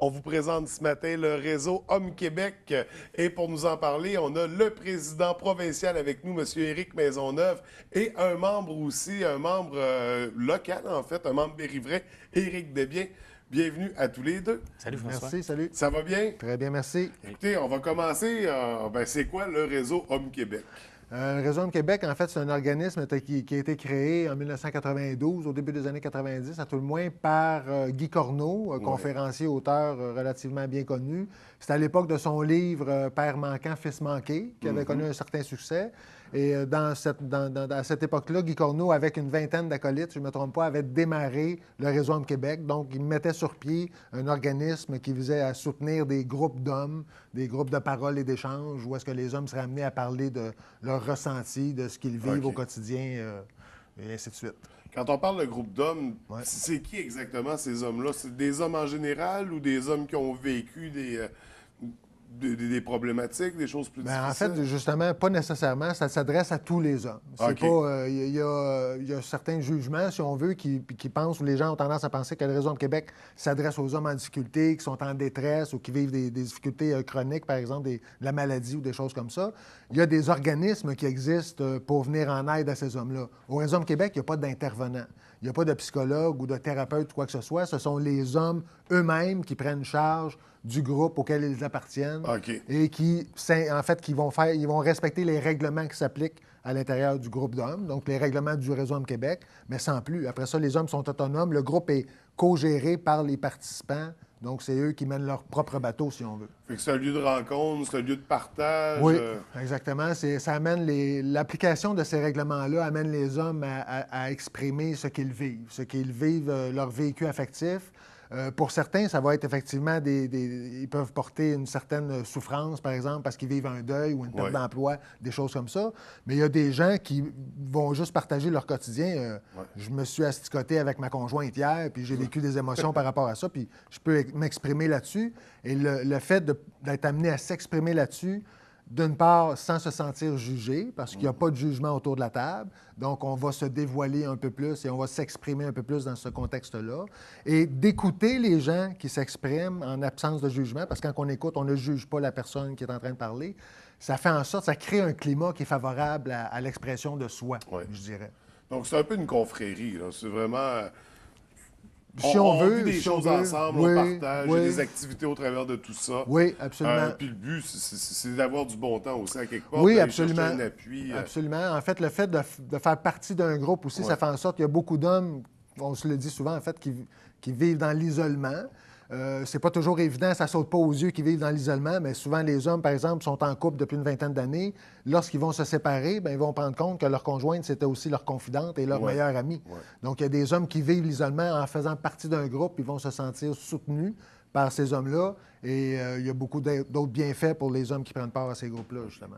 On vous présente ce matin le réseau Homme Québec. Et pour nous en parler, on a le président provincial avec nous, M. Éric Maisonneuve, et un membre aussi, un membre local en fait, un membre Bérivray, Éric Desbiens. Bienvenue à tous les deux. Salut François. Merci, salut. Ça va bien? Très bien, merci. Écoutez, on va commencer. C'est quoi le réseau Homme Québec? Le Réseau Homme Québec, en fait, c'est un organisme qui a été créé en 1992, au début des années 90, à tout le moins, par Guy Corneau, conférencier, auteur relativement bien connu. C'était à l'époque de son livre Père manquant, fils manqué, qui avait connu un certain succès. Et à cette époque-là, Guy Corneau, avec une vingtaine d'acolytes, je ne me trompe pas, avait démarré le Réseau Homme Québec. Donc, il mettait sur pied un organisme qui visait à soutenir des groupes d'hommes, des groupes de parole et d'échange, où est-ce que les hommes seraient amenés à parler de leur ressenti, de ce qu'ils vivent au quotidien, et ainsi de suite. Quand on parle de groupe d'hommes, c'est qui exactement ces hommes-là? C'est des hommes en général ou des hommes qui ont vécu des problématiques, des choses plus difficiles? En fait, justement, pas nécessairement. Ça s'adresse à tous les hommes. C'est pas. Il y a certains jugements, si on veut, qui pensent, ou les gens ont tendance à penser que le Réseau Homme Québec s'adresse aux hommes en difficulté, qui sont en détresse ou qui vivent des difficultés chroniques, par exemple, de la maladie ou des choses comme ça. Il y a des organismes qui existent pour venir en aide à ces hommes-là. Au Réseau Homme Québec, il n'y a pas d'intervenants. Il n'y a pas de psychologue ou de thérapeute ou quoi que ce soit. Ce sont les hommes eux-mêmes qui prennent charge du groupe auquel ils appartiennent et qui ils vont respecter les règlements qui s'appliquent à l'intérieur du groupe d'hommes, donc les règlements du Réseau Homme Québec, mais sans plus. Après ça, les hommes sont autonomes. Le groupe est co-géré par les participants. Donc, c'est eux qui mènent leur propre bateau, si on veut. Fait que c'est un lieu de rencontre, c'est un lieu de partage. Oui, exactement. Ça amène l'application de ces règlements-là amène les hommes à exprimer ce qu'ils vivent, leur vécu affectif. Pour certains, ça va être effectivement ils peuvent porter une certaine souffrance, par exemple, parce qu'ils vivent un deuil ou une perte d'emploi, des choses comme ça. Mais il y a des gens qui vont juste partager leur quotidien. Je me suis asticoté avec ma conjointe hier, puis j'ai vécu des émotions par rapport à ça, puis je peux m'exprimer là-dessus. Et le fait d'être amené à s'exprimer là-dessus, d'une part, sans se sentir jugé, parce qu'il n'y a pas de jugement autour de la table. Donc, on va se dévoiler un peu plus et on va s'exprimer un peu plus dans ce contexte-là. Et d'écouter les gens qui s'expriment en absence de jugement, parce que quand on écoute, on ne juge pas la personne qui est en train de parler. Ça fait en sorte, ça crée un climat qui est favorable à l'expression de soi, je dirais. Donc, c'est un peu une confrérie, là. C'est vraiment... Si on veut, vit des choses ensemble, on partage, il y a des activités au travers de tout ça. Oui, absolument. Puis le but, c'est d'avoir du bon temps aussi, à quelque part. Oui, absolument. Un appui. Absolument. En fait, le fait de faire partie d'un groupe aussi, ça fait en sorte qu'il y a beaucoup d'hommes, on se le dit souvent, en fait, qui vivent dans l'isolement. C'est pas toujours évident, ça saute pas aux yeux qu'ils vivent dans l'isolement, mais souvent les hommes, par exemple, sont en couple depuis une vingtaine d'années. Lorsqu'ils vont se séparer, ils vont prendre compte que leur conjointe, c'était aussi leur confidente et leur meilleure amie. Donc, il y a des hommes qui vivent l'isolement en faisant partie d'un groupe, ils vont se sentir soutenus par ces hommes-là. Et il y a beaucoup d'autres bienfaits pour les hommes qui prennent part à ces groupes-là, justement.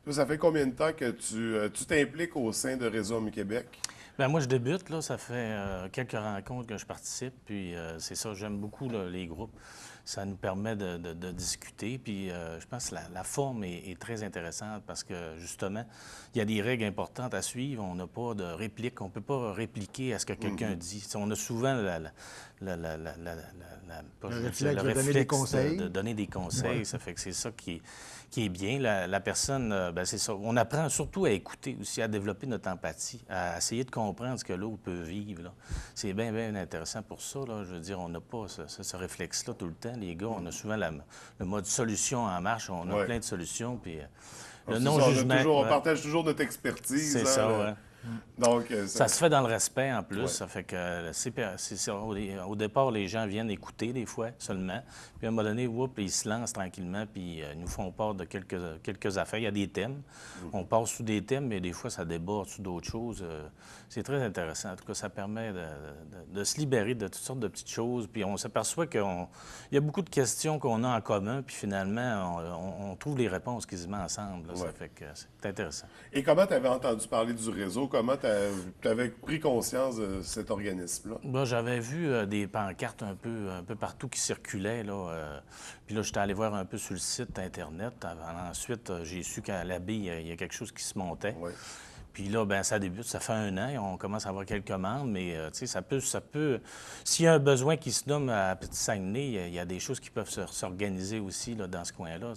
Ça fait combien de temps que tu t'impliques au sein de Réseau Homme Québec? Bien, moi, je débute, là. Ça fait quelques rencontres que je participe. Puis c'est ça, j'aime beaucoup là, les groupes. Ça nous permet de discuter. Puis je pense que la forme est très intéressante parce que, justement, il y a des règles importantes à suivre. On n'a pas de réplique. On ne peut pas répliquer à ce que quelqu'un dit. On a souvent le réflexe de donner des conseils. Ça fait que c'est ça qui est bien. La personne, c'est ça. On apprend surtout à écouter aussi, à développer notre empathie, à essayer de comprendre ce que l'autre peut vivre, là. C'est bien, bien intéressant pour ça, là. Je veux dire, on n'a pas ce réflexe-là tout le temps. Les gars, on a souvent le mode solution en marche. On a plein de solutions, puis le non-jugement... On partage toujours notre expertise. C'est ça, oui. Donc, ça se fait dans le respect, en plus. Ça fait que au départ, les gens viennent écouter, des fois, seulement. Puis, à un moment donné, ils se lancent tranquillement, puis ils nous font part de quelques affaires. Il y a des thèmes. On passe sous des thèmes, mais des fois, ça déborde sous d'autres choses. C'est très intéressant. En tout cas, ça permet de se libérer de toutes sortes de petites choses. Puis, on s'aperçoit qu'il y a beaucoup de questions qu'on a en commun, puis finalement, on trouve les réponses quasiment ensemble. Là. Ça fait que c'est intéressant. Et comment tu avais entendu parler du réseau? Comment tu avais pris conscience de cet organisme-là? Là, j'avais vu des pancartes un peu partout qui circulaient. Là, puis là, j'étais allé voir un peu sur le site Internet. Ensuite, j'ai su qu'à l'abbaye, il y a quelque chose qui se montait. Puis là, ben ça débute, ça fait 1 an, et on commence à avoir quelques membres, mais tu sais, ça peut... S'il y a un besoin qui se nomme à Petit-Saguenay, il y a des choses qui peuvent s'organiser aussi là, dans ce coin-là.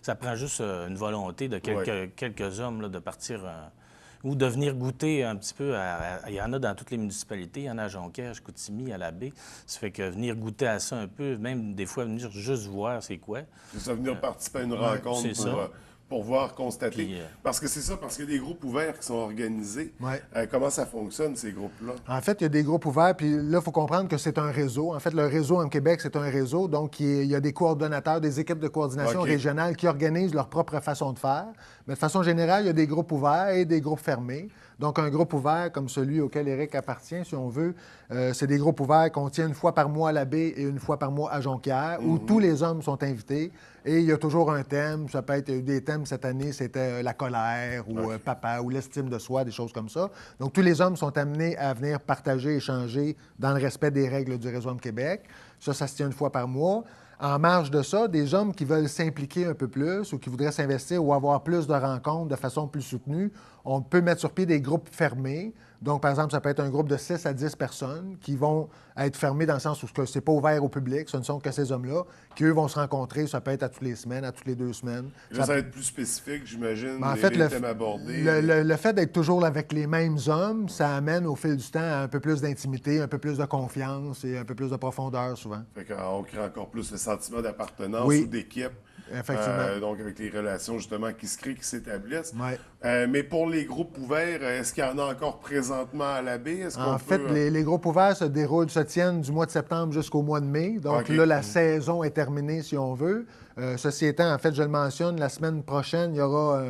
Ça prend juste une volonté de quelques hommes là, de partir... ou de venir goûter un petit peu il y en a dans toutes les municipalités, il y en a à Jonquière, à Chicoutimi, à la baie. Ça fait que venir goûter à ça un peu, même des fois venir juste voir c'est quoi. C'est ça, venir participer à une rencontre pour voir, constater. Puis, parce que c'est ça, parce qu'il y a des groupes ouverts qui sont organisés. Ouais. Comment ça fonctionne, ces groupes-là? En fait, il y a des groupes ouverts, puis là, il faut comprendre que c'est un réseau. En fait, le réseau en Québec, c'est un réseau, donc il y a des coordonnateurs, des équipes de coordination régionales qui organisent leur propre façon de faire. Mais de façon générale, il y a des groupes ouverts et des groupes fermés. Donc, un groupe ouvert comme celui auquel Éric appartient, si on veut, c'est des groupes ouverts qu'on tient une fois par mois à la baie et une fois par mois à Jonquière, où tous les hommes sont invités. Et il y a toujours un thème. Ça peut être des thèmes cette année, c'était la colère ou papa ou l'estime de soi, des choses comme ça. Donc, tous les hommes sont amenés à venir partager, échanger dans le respect des règles du Réseau Homme Québec. Ça se tient une fois par mois. En marge de ça, des hommes qui veulent s'impliquer un peu plus ou qui voudraient s'investir ou avoir plus de rencontres de façon plus soutenue, on peut mettre sur pied des groupes fermés. Donc, par exemple, ça peut être un groupe de 6 à 10 personnes qui vont être fermés dans le sens où ce n'est pas ouvert au public, ce ne sont que ces hommes-là, qui, eux, vont se rencontrer, ça peut être à toutes les semaines, à toutes les 2 semaines. Ça va être plus spécifique, j'imagine, en fait, les thèmes abordés. Le fait d'être toujours avec les mêmes hommes, ça amène au fil du temps à un peu plus d'intimité, un peu plus de confiance et un peu plus de profondeur, souvent. Fait qu'on crée encore plus le sentiment d'appartenance ou d'équipe. Effectivement. Donc, avec les relations, justement, qui se créent, qui s'établissent. Ouais. Mais pour les groupes ouverts, est-ce qu'il y en a encore présentement à la baie? En fait, les groupes ouverts se tiennent du mois de septembre jusqu'au mois de mai. Donc là, la saison est terminée, si on veut. Ceci étant, en fait, je le mentionne, la semaine prochaine, il y aura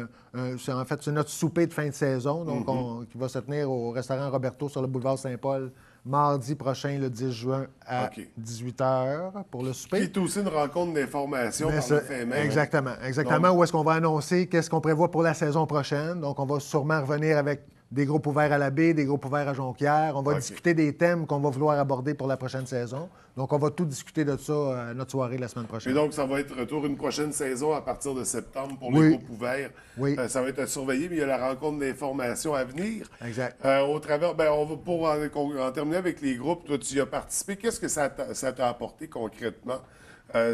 c'est notre souper de fin de saison, donc qui va se tenir au restaurant Roberto sur le boulevard Saint-Paul, mardi prochain, le 10 juin, à 18h pour le souper. Qui est aussi une rencontre d'information par le fait même. Exactement. Donc, où est-ce qu'on va annoncer qu'est-ce qu'on prévoit pour la saison prochaine. Donc, on va sûrement revenir avec des groupes ouverts à la baie, des groupes ouverts à Jonquière. On va discuter des thèmes qu'on va vouloir aborder pour la prochaine saison. Donc, on va tout discuter de ça à notre soirée la semaine prochaine. Et donc, ça va être retour une prochaine saison à partir de septembre pour les groupes ouverts. Oui. Ça va être à surveiller, mais il y a la rencontre d'information à venir. Exact. Au travers, on va pour en terminer avec les groupes, toi, tu y as participé. Qu'est-ce que ça t'a apporté concrètement,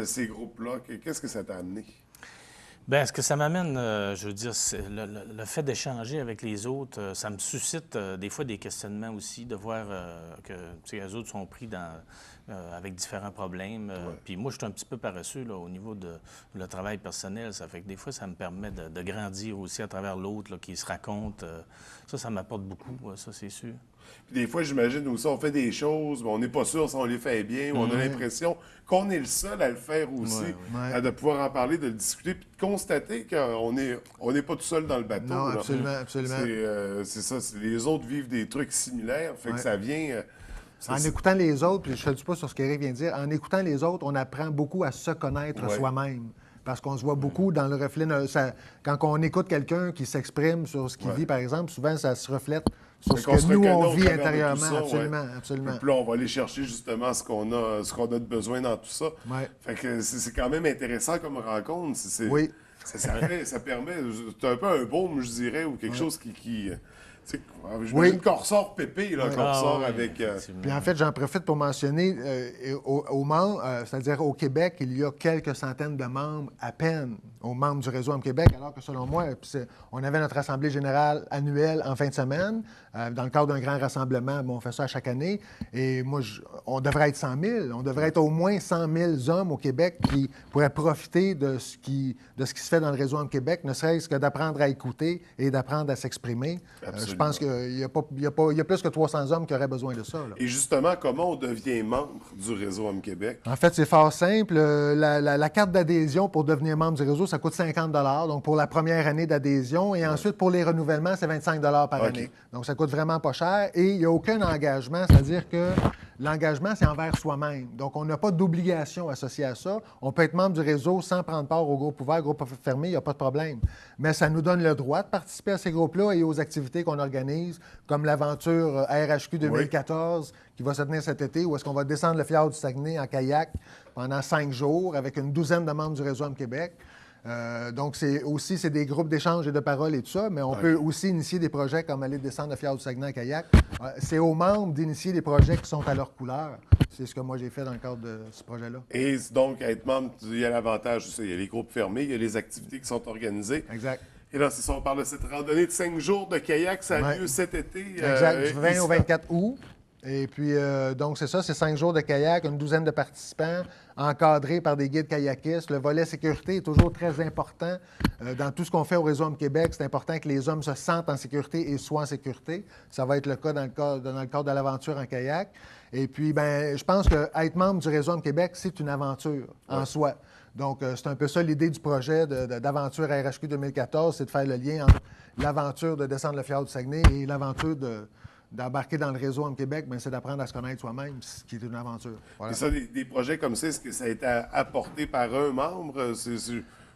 ces groupes-là? Qu'est-ce que ça t'a amené? Bien, ce que ça m'amène, je veux dire, c'est le fait d'échanger avec les autres, ça me suscite des fois des questionnements aussi, de voir que les autres sont pris avec différents problèmes. Puis moi, je suis un petit peu paresseux là, au niveau de le travail personnel. Ça fait que des fois, ça me permet de grandir aussi à travers l'autre qui se raconte. Ça m'apporte beaucoup, ça, c'est sûr. Puis des fois, j'imagine aussi, on fait des choses, mais on n'est pas sûr si on les fait bien, ou on a l'impression qu'on est le seul à le faire aussi, de pouvoir en parler, de le discuter, puis de constater qu'on n'est pas tout seul dans le bateau. Non, absolument, absolument. C'est ça, les autres vivent des trucs similaires, fait que ça vient... En écoutant les autres, puis je ne dis pas sur ce qu'Éric vient de dire, en écoutant les autres, on apprend beaucoup à se connaître soi-même. Parce qu'on se voit beaucoup dans le reflet. Quand on écoute quelqu'un qui s'exprime sur ce qu'il vit, par exemple, souvent, ça se reflète sur ce que nous, on vit intérieurement. Absolument. Puis là, on va aller chercher justement ce qu'on a de besoin dans tout ça. Fait que c'est quand même intéressant comme rencontre. Oui. Ça permet... C'est un peu un baume, je dirais, ou quelque chose qui j'imagine qu'on ressort pépé, là, qu'on ressort avec... Puis en fait, j'en profite pour mentionner, aux membres, c'est-à-dire au Québec, il y a quelques centaines de membres à peine aux membres du Réseau Homme Québec, alors que selon moi, on avait notre assemblée générale annuelle en fin de semaine, dans le cadre d'un grand rassemblement, on fait ça à chaque année, et moi, on devrait être 100 000, on devrait être au moins 100 000 hommes au Québec qui pourraient profiter de ce qui se fait dans le Réseau Homme Québec, ne serait-ce que d'apprendre à écouter et d'apprendre à s'exprimer. Je pense qu'il y a plus que 300 hommes qui auraient besoin de ça. Là. Et justement, comment on devient membre du Réseau Homme Québec? En fait, c'est fort simple. La carte d'adhésion pour devenir membre du réseau, ça coûte 50 $ donc pour la première année d'adhésion. Et ensuite, pour les renouvellements, c'est 25 $ par année. Donc, ça coûte vraiment pas cher. Et il n'y a aucun engagement, c'est-à-dire que l'engagement, c'est envers soi-même. Donc, on n'a pas d'obligation associée à ça. On peut être membre du réseau sans prendre part au groupe ouvert, groupe fermé, il n'y a pas de problème. Mais ça nous donne le droit de participer à ces groupes-là et aux activités qu'on organise, comme l'aventure RHQ 2014 qui va se tenir cet été, où est-ce qu'on va descendre le fjord du Saguenay en kayak pendant 5 jours avec une douzaine de membres du Réseau Homme Québec. Donc, c'est des groupes d'échange et de parole et tout ça, mais on peut aussi initier des projets comme aller descendre le fjord du Saguenay en kayak. C'est aux membres d'initier des projets qui sont à leur couleur. C'est ce que moi j'ai fait dans le cadre de ce projet-là. Et donc, être membre, il y a l'avantage, il y a les groupes fermés, il y a les activités qui sont organisées. Exact. Et là, c'est ça, on parle de cette randonnée de 5 jours de kayak, ça a lieu cet été. Exact, du 20 au 24 août. Et puis, donc, c'est ça, c'est 5 jours de kayak, une douzaine de participants, encadrés par des guides kayakistes. Le volet sécurité est toujours très important. Dans tout ce qu'on fait au Réseau Homme Québec, c'est important que les hommes se sentent en sécurité et soient en sécurité. Ça va être le cas dans le cadre de l'aventure en kayak. Et puis, ben, je pense qu'être membre du Réseau Homme Québec, c'est une aventure en soi. Donc, c'est un peu ça l'idée du projet d'aventure RHQ 2014, c'est de faire le lien entre l'aventure de descendre le fjord du Saguenay et l'aventure d'embarquer dans le Réseau Homme Québec, bien, c'est d'apprendre à se connaître soi-même, ce qui est une aventure. Voilà. Et ça, des projets comme ça, est-ce que ça a été apporté par un membre?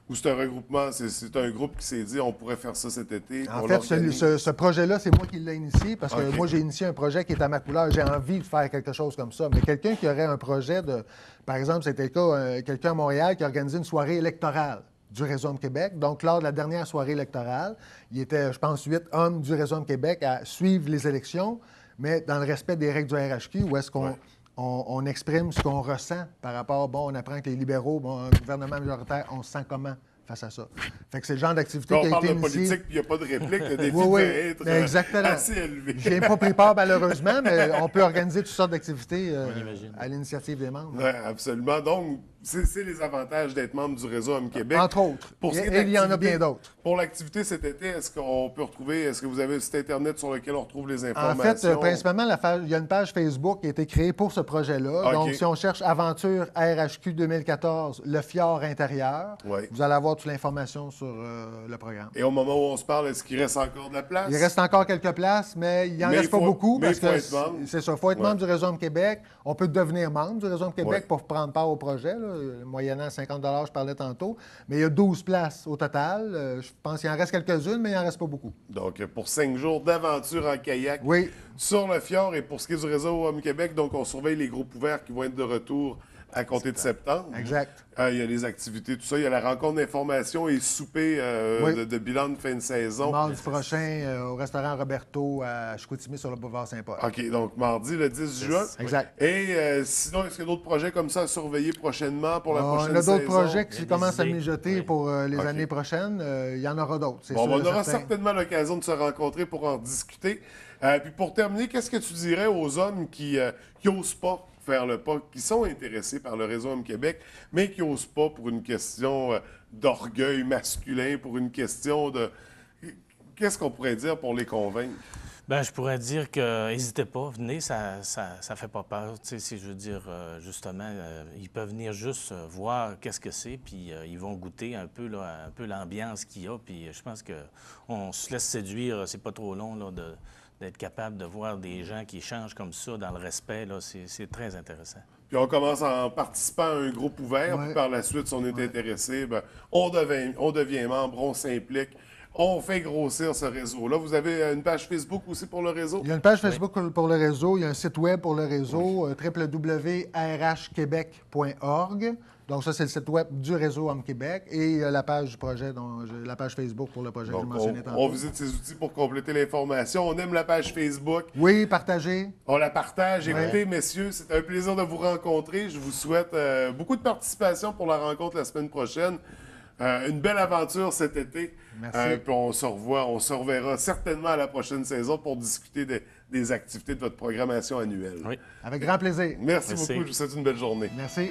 Ou c'est un regroupement, c'est un groupe qui s'est dit on pourrait faire ça cet été? En fait, ce projet-là, c'est moi qui l'ai initié parce que moi, j'ai initié un projet qui est à ma couleur. J'ai envie de faire quelque chose comme ça. Mais quelqu'un qui aurait un projet de... Par exemple, c'était le cas, quelqu'un à Montréal qui a organisé une soirée électorale du Réseau Homme Québec. Donc, lors de la dernière soirée électorale, il y était, je pense, 8 hommes du Réseau Homme Québec à suivre les élections, mais dans le respect des règles du RHQ, où est-ce qu'on on exprime ce qu'on ressent par rapport, on apprend que les libéraux, un gouvernement majoritaire, on se sent comment face à ça. Fait que c'est le genre d'activité qui a été initié. On parle de politique, puis il n'y a pas de réplique, le défi devait être assez élevé. Je n'ai pas pris part, malheureusement, mais on peut organiser toutes sortes d'activités à l'initiative des membres. Oui, absolument. Donc, c'est les avantages d'être membre du Réseau Homme Québec. Entre autres. Et il y en a bien d'autres. Pour l'activité cet été, est-ce qu'on peut retrouver, est-ce que vous avez un site Internet sur lequel on retrouve les informations? En fait, principalement, il y a une page Facebook qui a été créée pour ce projet-là. Okay. Donc, si on cherche Aventure RHQ 2014, le fjord intérieur, vous allez avoir toute l'information sur le programme. Et au moment où on se parle, est-ce qu'il reste encore de la place? Il reste encore quelques places, mais il n'en reste pas beaucoup. Mais parce il faut être membre. C'est ça, il faut être membre du Réseau Homme Québec. On peut devenir membre du Réseau Homme Québec pour prendre part au projet, là, moyennant 50 $, je parlais tantôt. Mais il y a 12 places au total. Je pense qu'il en reste quelques-unes, mais il n'en reste pas beaucoup. Donc, pour 5 jours d'aventure en kayak sur le fjord. Et pour ce qui est du Réseau Homme Québec, donc on surveille les groupes ouverts qui vont être de retour à compter de septembre. Exact. Il y a les activités, tout ça. Il y a la rencontre d'information et souper de bilan de fin de saison. Mardi prochain, au restaurant Roberto à Chicoutimi sur le boulevard Saint-Paul. OK, donc mardi, le 10 juin. Exact. Et sinon, est-ce qu'il y a d'autres projets comme ça à surveiller prochainement pour la prochaine saison? Il y a d'autres projets qui commencent à mijoter pour les années prochaines. Il y en aura d'autres, c'est sûr. On aura certainement l'occasion de se rencontrer pour en discuter. Puis pour terminer, qu'est-ce que tu dirais aux hommes qui n'osent pas faire le pas, qui sont intéressés par le Réseau Homme Québec, mais qui n'osent pas pour une question d'orgueil masculin, pour une question de... Qu'est-ce qu'on pourrait dire pour les convaincre? Bien, je pourrais dire que n'hésitez pas, venez, ça fait pas peur. Tu sais, si je veux dire, justement, ils peuvent venir juste voir qu'est-ce que c'est, puis ils vont goûter un peu l'ambiance qu'il y a, puis je pense qu'on se laisse séduire, c'est pas trop long, là, d'être capable de voir des gens qui échangent comme ça, dans le respect, là, c'est très intéressant. Puis on commence en participant à un groupe ouvert, puis par la suite, si on est intéressé, on devient membre, on s'implique, on fait grossir ce réseau-là. Vous avez une page Facebook aussi pour le réseau? Il y a une page Facebook pour le réseau, il y a un site web pour le réseau, www.rhquebec.org. Donc, ça, c'est le site web du Réseau Homme Québec et la page du projet, la page Facebook pour le projet que je mentionnais tantôt. On visite ces outils pour compléter l'information. On aime la page Facebook. Oui, partagez. On la partage. Écoutez, messieurs, c'est un plaisir de vous rencontrer. Je vous souhaite beaucoup de participation pour la rencontre la semaine prochaine. Une belle aventure cet été. Merci. Puis on se reverra certainement à la prochaine saison pour discuter des activités de votre programmation annuelle. Oui. Avec grand plaisir. Merci beaucoup. Je vous souhaite une belle journée. Merci.